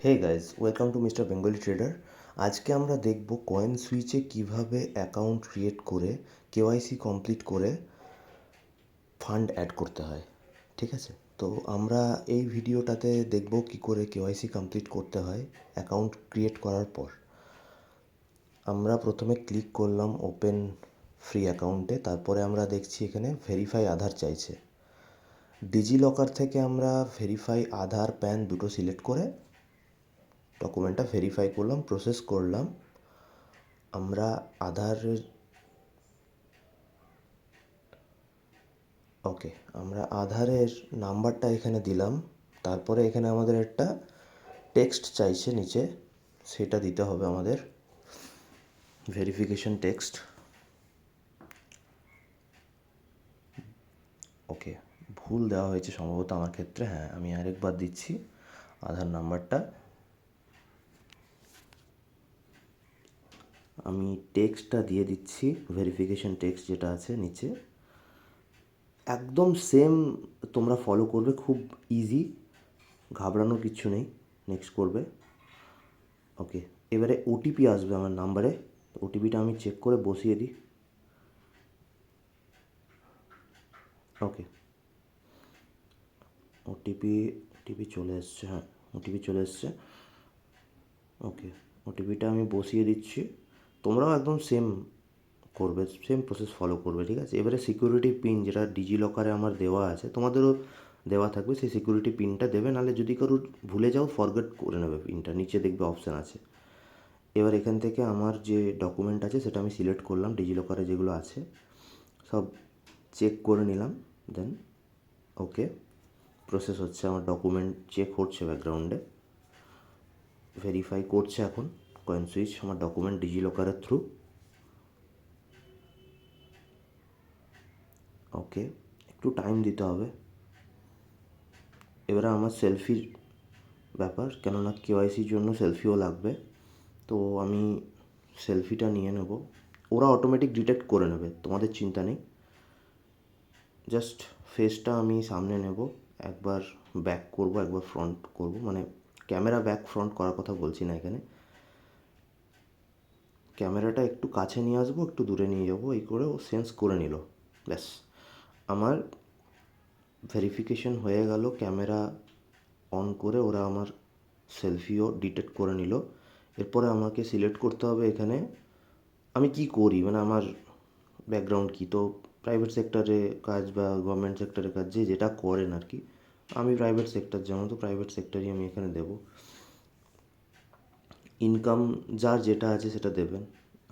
Hey guys, welcome to mister Bengali trader. আজকে আমরা দেখব কয়েন সুইচে কিভাবে অ্যাকাউন্ট ক্রিয়েট করে কেওয়াইসি কমপ্লিট করে ফান্ড অ্যাড করতে হয়। ঠিক আছে, তো আমরা এই ভিডিওটাতে দেখব কি করে কেওয়াইসি কমপ্লিট করতে হয় অ্যাকাউন্ট ক্রিয়েট করার পর। আমরা প্রথমে ক্লিক করলাম ওপেন ফ্রি অ্যাকাউন্টে, তারপরে আমরা দেখছি এখানে ভেরিফাই আধার চাইছে। ডিজিলকার থেকে আমরা ভেরিফাই আধার প্যান দুটো সিলেক্ট করে ডকুমেন্টটা ভেরিফাই করলাম, প্রসেস করলাম। আমরা আধারের আমরা আধারের নাম্বারটা এখানে দিলাম। তারপরে এখানে আমাদের একটা টেক্সট চাইছে নিচে, সেটা দিতে হবে আমাদের, ভেরিফিকেশন টেক্সট। ভুল দেওয়া হয়েছে সম্ভবত আমার ক্ষেত্রে। হ্যাঁ, আমি আরেকবার দিচ্ছি আধার নাম্বারটা। আমি টেক্সটটা দিয়ে দিচ্ছি, ভেরিফিকেশন টেক্সট যেটা আছে নিচে। একদম সেম তোমরা ফলো করবে, খুব ইজি, ঘাবড়ানোর কিছু নেই। নেক্সট করবে। এবারে ওটিপি আসবে আমার নাম্বারে। ওটিপিটা আমি চেক করে বসিয়ে দিই। ওটিপি চলে এসছে। হ্যাঁ, ওটিপি চলে এসছে। ওটিপিটা আমি বসিয়ে দিচ্ছি। তোমরাও একদম সেম করবে, সেম প্রসেস ফলো করবে। ঠিক আছে, এবারে সিকিউরিটি পিন যেটা ডিজিলকারে আমার দেওয়া আছে, তোমাদেরও দেওয়া থাকবে, সেই সিকিউরিটি পিনটা দেবে। নাহলে যদি কারোর ভুলে যাও, ফরগেট করে নেবে পিনটা, নিচে দেখবে অপশান আছে। এবার এখান থেকে আমার যে ডকুমেন্ট আছে সেটা আমি সিলেক্ট করলাম, ডিজিলকারে যেগুলো আছে সব চেক করে নিলাম। দেন প্রসেস হচ্ছে, আমার ডকুমেন্ট চেক হচ্ছে ব্যাকগ্রাউন্ডে, ভেরিফাই করছে এখন কয়েন সুইচ আমার ডকুমেন্ট ডিজিলকারের থ্রু। একটু টাইম দিতে হবে। এবারে আমার সেলফির ব্যাপার, কেননা কেওয়াইসির জন্য সেলফিও লাগবে। তো আমি সেলফিটা নিয়ে নেব। ওরা অটোমেটিক ডিটেক্ট করে নেবে, তোমাদের চিন্তা নেই। জাস্ট ফেসটা আমি সামনে নেব, একবার ব্যাক করব, একবার ফ্রন্ট করব, মানে ক্যামেরা ব্যাক ফ্রন্ট করার কথা বলছি না এখানে। ক্যামেরাটা একটু কাছে নিয়ে আসবো, একটু দূরে নিয়ে যাবো, এই করে ও সেন্স করে নিল। ব্যাস, আমার ভেরিফিকেশন হয়ে গেল। ক্যামেরা অন করে ওরা আমার সেলফিও ডিটেক্ট করে নিল। এরপরে আমাকে সিলেক্ট করতে হবে এখানে আমি কি করি, মানে আমার ব্যাকগ্রাউন্ড কী। তো প্রাইভেট সেক্টরে কাজ বা গভর্নমেন্ট সেক্টরে কাজ, যে যেটা করেন আর কি। আমি প্রাইভেট সেক্টর, যেমন তো প্রাইভেট সেক্টরই আমি এখানে দেব। ইনকাম যার যেটা আছে সেটা দেবেন।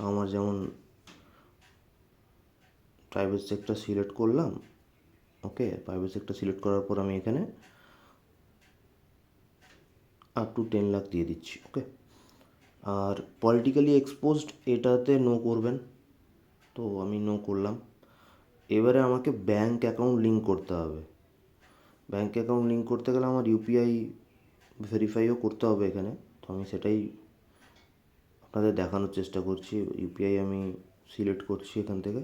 আমার যেমন প্রাইভেট সেক্টর সিলেক্ট করলাম। প্রাইভেট সেক্টর সিলেক্ট করার পর আমি এখানে আপ টু 10 লাখ দিয়ে দিচ্ছি। আর পলিটিক্যালি এক্সপোজড এটাতে নো করবেন, তো আমি নো করলাম। এবারে আমাকে ব্যাঙ্ক অ্যাকাউন্ট লিঙ্ক করতে হবে। ব্যাঙ্ক অ্যাকাউন্ট লিঙ্ক করতে গেলে আমার ইউপিআই ভেরিফাইও করতে হবে এখানে। তো আমি সেটাই আপনাদের দেখানোর চেষ্টা করছি। ইউপিআই আমি সিলেক্ট করছি এখান থেকে।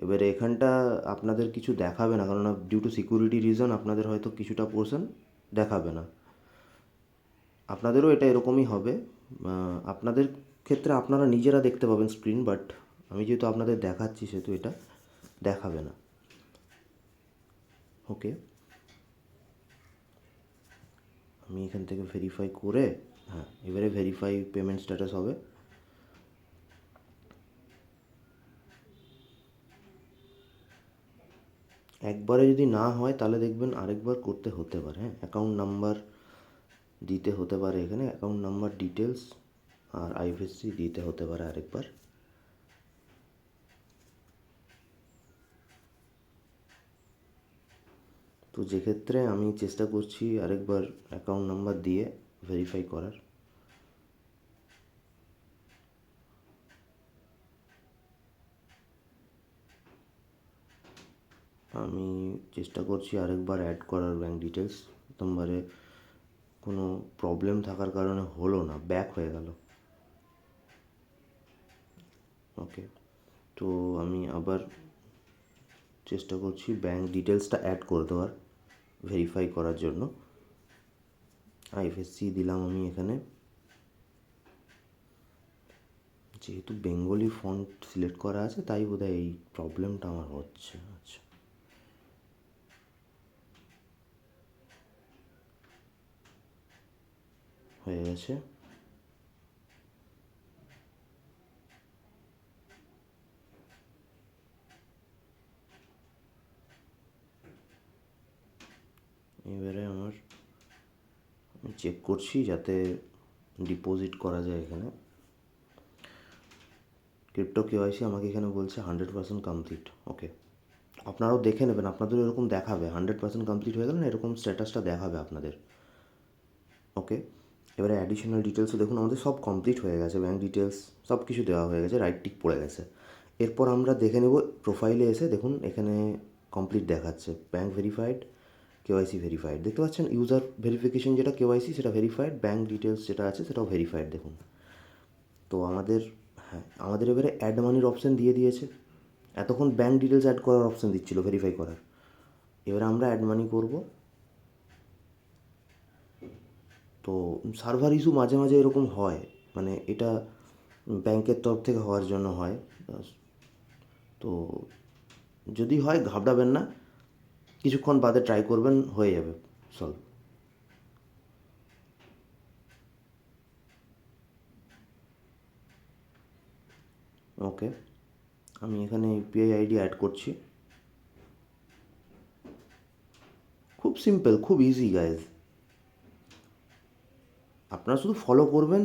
এবারে এখানটা আপনাদের কিছু দেখাবে না, কারণ ডিউ টু সিকিউরিটি রিজন আপনাদের হয়তো কিছুটা পোর্শন দেখাবে না। আপনাদেরও এটা এরকমই হবে। আপনাদের ক্ষেত্রে আপনারা নিজেরা দেখতে পাবেন স্ক্রিন, বাট আমি যেহেতু আপনাদের দেখাচ্ছি সেহেতু এটা দেখাবে না। আমি এখান থেকে ভেরিফাই করে, এবারে ভেরিফাই পেমেন্ট স্ট্যাটাস হবে। একবারে যদি না হয় তাহলে দেখবেন আরেকবার করতে হতে পারে। অ্যাকাউন্ট নাম্বার দিতে হতে পারে এখানে, অ্যাকাউন্ট নাম্বার ডিটেলস আর আইএফএসসি দিতে হতে পারে আরেকবার। তো যেক্ষেত্রে আমি চেষ্টা করছি আরেকবার অ্যাকাউন্ট নাম্বার দিয়ে ভেরিফাই করার। আমি চেষ্টা করছি আরেকবার অ্যাড করার ব্যাঙ্ক ডিটেলস। প্রথমবারে কোনো প্রবলেম থাকার কারণে হলো না, ব্যাক হয়ে গেল। তো আমি আবার চেষ্টা করছি ব্যাঙ্ক ডিটেলসটা অ্যাড করে দেওয়ার, ভেরিফাই করার জন্য। আইএফএসসি দিলাম আমি এখানে, যেহেতু বেঙ্গলি ফন্ট সিলেক্ট করা আছে তাই বোধহয় এই প্রবলেমটা আমার হচ্ছে। আচ্ছা, হয়ে গেছে। এবারে আমি চেক করছি যাতে ডিপোজিট করা যায়। এখানে ক্রিপ্টো কেওয়াইসি আমাকে এখানে বলছে 100% কমপ্লিট। ওকে, আপনারাও দেখে নেবেন, আপনাদের এরকম দেখাবে 100% কমপ্লিট হয়ে গেলে না, এরকম স্ট্যাটাসটা দেখাবে আপনাদের। ওকে, এবারে অ্যাডিশনাল ডিটেলসও দেখুন আমাদের সব কমপ্লিট হয়ে গেছে, ব্যাঙ্ক ডিটেলস সব কিছু দেওয়া হয়ে গেছে, রাইট টিক পড়ে গেছে। এরপর আমরা দেখে নেব প্রোফাইলে এসে, দেখুন এখানে কমপ্লিট দেখাচ্ছে, ব্যাঙ্ক ভেরিফাইড, কেওয়াইসি ভেরিফাইড, দেখতে পাচ্ছেন ইউজার ভেরিফিকেশন যেটা কেওয়াইসি সেটা ভেরিফাইড, ব্যাঙ্ক ডিটেলস যেটা আছে সেটাও ভেরিফাইড। দেখুন তো আমাদের এবারে অ্যাড মানির অপশান দিয়ে দিয়েছে। এতক্ষণ ব্যাঙ্ক ডিটেলস অ্যাড করার অপশান দিচ্ছিল ভেরিফাই করার, এবারে আমরা অ্যাড মানি করব। তো সার্ভার ইস্যু মাঝে মাঝে এরকম হয়, মানে এটা ব্যাংকের তরফ থেকে হওয়ার জন্য হয়। তো যদি হয় ঘাবড়াবেন না, কিছুক্ষণ বাদে ট্রাই করবেন, হয়ে যাবে সলভ। ওকে, আমি এখানে ইউপিআই আইডি অ্যাড করছি। খুব সিম্পল, খুব ইজি গাইজ, আপনারা শুধু ফলো করবেন,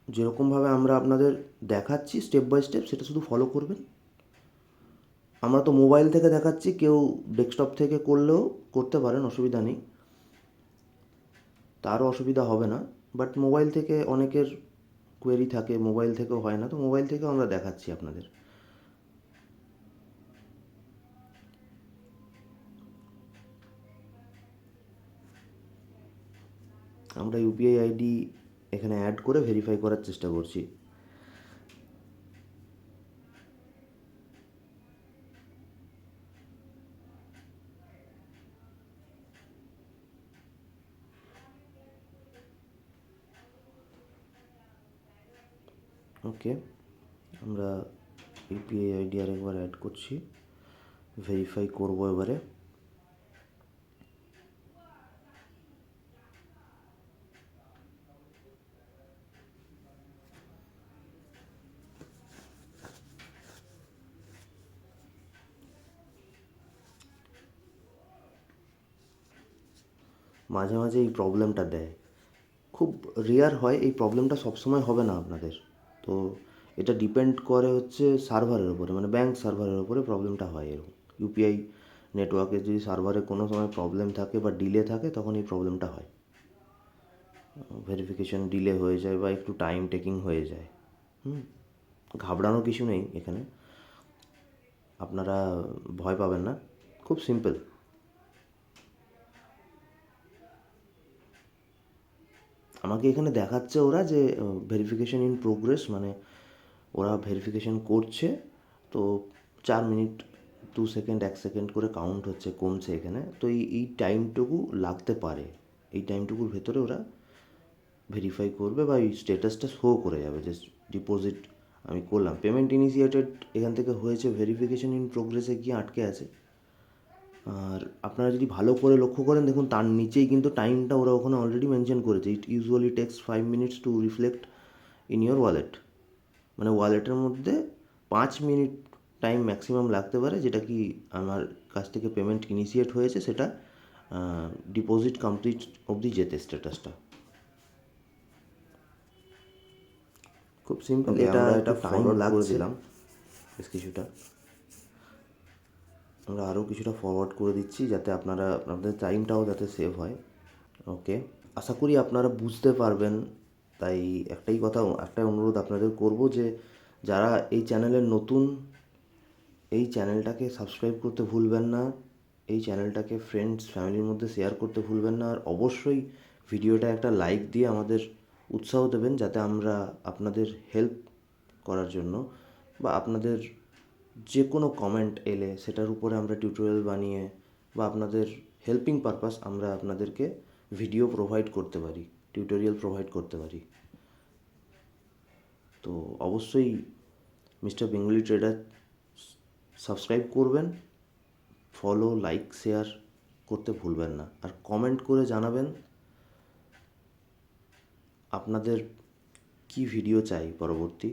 যেরকমভাবে আমরা আপনাদের দেখাচ্ছি স্টেপ বাই স্টেপ সেটা শুধু ফলো করবেন। আমরা তো মোবাইল থেকে দেখাচ্ছি, কেউ ডেস্কটপ থেকে করলেও করতে পারেন, অসুবিধা নেই, তারও অসুবিধা হবে না। বাট মোবাইল থেকে অনেকের কোয়েরি থাকে, মোবাইল থেকেও হয় না, তো মোবাইল থেকেও আমরা দেখাচ্ছি আপনাদের। আমরা ইউপিআই আইডি এখানে অ্যাড করে ভেরিফাই করার চেষ্টা করছি। ওকে, আমরা ইউপিআই আইডি আর একবার অ্যাড করছি, ভেরিফাই করব এবারে। মাঝে মাঝে এই প্রবলেমটা দেয়, খুব রেয়ার হয়, এই প্রবলেমটা সবসময় হবে না আপনাদের। তো এটা ডিপেন্ড করে হচ্ছে সার্ভারের উপরে, মানে ব্যাঙ্ক সার্ভারের উপরে প্রবলেমটা হয় এরকম। ইউপিআই নেটওয়ার্কে যদি সার্ভারে কোনো সময় প্রবলেম থাকে বা ডিলে থাকে তখন এই প্রবলেমটা হয়, ভেরিফিকেশন ডিলে হয়ে যায় বা একটু টাইম টেকিং হয়ে যায়। ঘাবড়ানোর কিছু নেই এখানে, আপনারা ভয় পাবেন না, খুব সিম্পল। আমাকে এখানে দেখাচ্ছে ওরা যে ভেরিফিকেশন ইন প্রোগ্রেস, মানে ওরা ভেরিফিকেশন করছে। তো 4 মিনিট, 2 সেকেন্ড, 1 সেকেন্ড করে কাউন্ট হচ্ছে, কমছে এখানে। তো এই টাইমটুকু লাগতে পারে, এই টাইমটুকুর ভেতরে ওরা ভেরিফাই করবে বা এই স্ট্যাটাসটা শো করে যাবে যে ডিপোজিট আমি করলাম, পেমেন্ট ইনিশিয়েটেড এখান থেকে হয়েছে, ভেরিফিকেশন ইন প্রোগ্রেসে গিয়ে আটকে আছে। আর আপনারা যদি ভালো করে লক্ষ্য করেন, দেখুন তার নিচেই কিন্তু টাইমটা ওরা ওখানে অলরেডি মেনশন করেছে, it usually takes 5 minutes to reflect in your wallet, মানে ওয়ালেটের মধ্যে 5 মিনিট টাইম ম্যাক্সিমাম লাগতে পারে, যেটা কি আমার কাছ থেকে পেমেন্ট ইনিশিয়েট হয়েছে সেটা ডিপোজিট কমপ্লিট অবধি যেতে স্ট্যাটাসটা। খুব সিম্পল, এটা টাইম লাগছে দিলাম বেশ কিছুটা, আমরা আরও কিছুটা ফরওয়ার্ড করে দিচ্ছি যাতে আপনাদের টাইমটাও যাতে সেভ হয়। ওকে, আশা করি আপনারা বুঝতে পারবেন। তাই একটাই অনুরোধ আপনাদের করব যে যারা এই চ্যানেলের নতুন, এই চ্যানেলটাকে সাবস্ক্রাইব করতে ভুলবেন না, এই চ্যানেলটাকে ফ্রেন্ডস ফ্যামিলির মধ্যে শেয়ার করতে ভুলবেন না, আর অবশ্যই ভিডিওটা একটা লাইক দিয়ে আমাদের উৎসাহ দেবেন, যাতে আমরা আপনাদের হেল্প করার জন্য বা আপনাদের যে কোনো কমেন্ট এলে সেটার উপরে আমরা টিউটোরিয়াল বানিয়ে বা আপনাদের হেল্পিং পারপাস আমরা আপনাদেরকে ভিডিও প্রোভাইড করতে পারি। টিউটোরিয়াল প্রোভাইড করতে পারি। তো অবশ্যই মিস্টার বেঙ্গলি ট্রেডার সাবস্ক্রাইব করবেন, ফলো, লাইক, শেয়ার করতে ভুলবেন না। আর কমেন্ট করে জানাবেন আপনাদের কি ভিডিও চাই পরবর্তী।